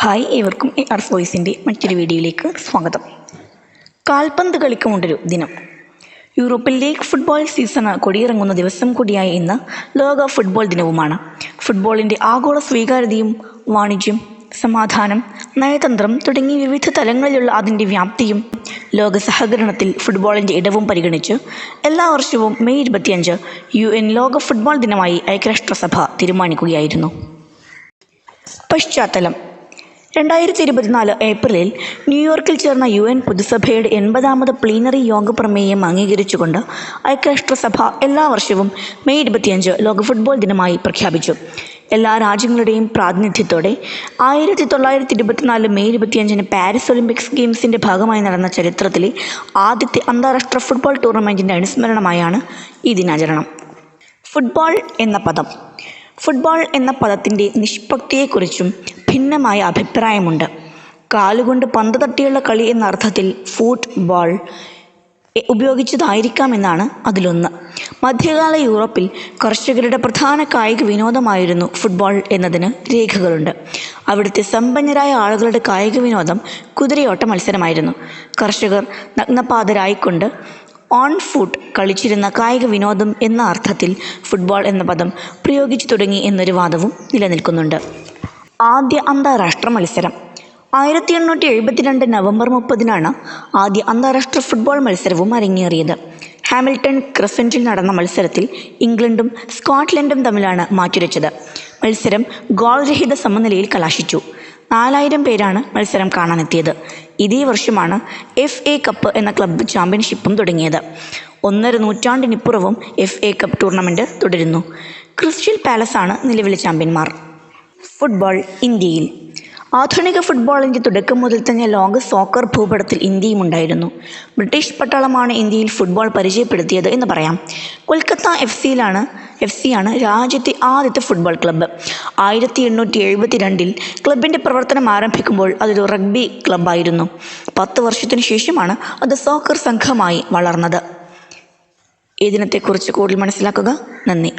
Hi, ഏവർക്കും AR വോയിസിൻ്റെ മറ്റൊരു വീഡിയോയിലേക്ക് സ്വാഗതം. കാൽപന്ത് കളിക്കുമുണ്ടൊരു ദിനം. യൂറോപ്പിൽ ലീഗ് ഫുട്ബോൾ സീസണ് കൊടിയിറങ്ങുന്ന ദിവസം കൂടിയായ ഇന്ന് ലോക ഫുട്ബോൾ ദിനവുമാണ്. ഫുട്ബോളിൻ്റെ ആഗോള സ്വീകാര്യതയും വാണിജ്യം, സമാധാനം, നയതന്ത്രം തുടങ്ങി വിവിധ തലങ്ങളിലുള്ള അതിൻ്റെ വ്യാപ്തിയും ലോക സഹകരണത്തിൽ ഫുട്ബോളിൻ്റെ ഇടവും പരിഗണിച്ച് എല്ലാ വർഷവും മെയ് 25 UN ലോക ഫുട്ബോൾ ദിനമായി ഐക്യരാഷ്ട്രസഭ തീരുമാനിക്കുകയായിരുന്നു. പശ്ചാത്തലം: 2024 ഏപ്രിലിൽ ന്യൂയോർക്കിൽ ചേർന്ന UN പൊതുസഭയുടെ 80ാമത് പ്ലീനറി യോഗ പ്രമേയം അംഗീകരിച്ചുകൊണ്ട് ഐക്യരാഷ്ട്രസഭ എല്ലാ വർഷവും മെയ് 25 ലോക ഫുട്ബോൾ ദിനമായി പ്രഖ്യാപിച്ചു. എല്ലാ രാജ്യങ്ങളുടെയും പ്രാതിനിധ്യത്തോടെ 1924 മെയ് 25 പാരീസ് ഒളിമ്പിക്സ് ഗെയിംസിൻ്റെ ഭാഗമായി നടന്ന ചരിത്രത്തിലെ ആദ്യത്തെ അന്താരാഷ്ട്ര ഫുട്ബോൾ ടൂർണമെൻറ്റിൻ്റെ അനുസ്മരണമായാണ് ഈ ദിനാചരണം. ഫുട്ബോൾ എന്ന പദത്തിൻ്റെ നിഷ്പത്തിയെക്കുറിച്ചും ഭിന്നമായ അഭിപ്രായമുണ്ട്. കാലുകൊണ്ട് പന്ത് തട്ടിയുള്ള കളി എന്ന അർത്ഥത്തിൽ ഫുട്ബോൾ ഉപയോഗിച്ചതായിരിക്കാമെന്നാണ് അതിലൊന്ന്. മധ്യകാല യൂറോപ്പിൽ കർഷകരുടെ പ്രധാന കായിക വിനോദമായിരുന്നു ഫുട്ബോൾ എന്നതിന് രേഖകളുണ്ട്. അവിടുത്തെ സമ്പന്നരായ ആളുകളുടെ കായിക വിനോദം കുതിരയോട്ട മത്സരമായിരുന്നു. കർഷകർ നഗ്നപാതരായിക്കൊണ്ട് ഓൺ ഫുട്ട് കളിച്ചിരുന്ന കായിക വിനോദം എന്ന അർത്ഥത്തിൽ ഫുട്ബോൾ എന്ന പദം പ്രയോഗിച്ചു തുടങ്ങി എന്നൊരു വാദവും നിലനിൽക്കുന്നുണ്ട്. ആദ്യ അന്താരാഷ്ട്ര മത്സരം 1872 നവംബർ 30-നാണ് ആദ്യ അന്താരാഷ്ട്ര ഫുട്ബോൾ മത്സരവും അരങ്ങേറിയത്. ഹാമിൽട്ടൺ ക്രസൻറ്റിൽ നടന്ന മത്സരത്തിൽ ഇംഗ്ലണ്ടും സ്കോട്ട്ലൻഡും തമ്മിലാണ് മാറ്റുരച്ചത്. മത്സരം ഗോൾ രഹിത സമനിലയിൽ കലാശിച്ചു. 4000 പേരാണ് മത്സരം കാണാനെത്തിയത്. ഇതേ വർഷമാണ് FA കപ്പ് എന്ന ക്ലബ്ബ് ചാമ്പ്യൻഷിപ്പും തുടങ്ങിയത്. 1.5 നൂറ്റാണ്ടിനിപ്പുറവും FA കപ്പ് ടൂർണമെൻറ്റ് തുടരുന്നു. ക്രിസ്റ്റൽ പാലസാണ് നിലവിലെ ചാമ്പ്യന്മാർ. ഫുട്ബോൾ ഇന്ത്യയിൽ. ആധുനിക ഫുട്ബോളിൻ്റെ തുടക്കം മുതൽ തന്നെ ലോക സോക്കർ ഭൂപടത്തിൽ ഇന്ത്യയും ഉണ്ടായിരുന്നു. ബ്രിട്ടീഷ് പട്ടാളമാണ് ഇന്ത്യയിൽ ഫുട്ബോൾ പരിചയപ്പെടുത്തിയത് എന്ന് പറയാം. കൊൽക്കത്ത FC ആണ് രാജ്യത്തെ ആദ്യത്തെ ഫുട്ബോൾ ക്ലബ്ബ്. 1872 ക്ലബിൻ്റെ പ്രവർത്തനം ആരംഭിക്കുമ്പോൾ അതൊരു റഗ്ബി ക്ലബ്ബായിരുന്നു. 10 വർഷത്തിനു ശേഷമാണ് അത് സോക്കർ സംഘമായി വളർന്നത്. ഈ ദിനത്തെക്കുറിച്ച് കൂടുതൽ മനസ്സിലാക്കുക. നന്ദി.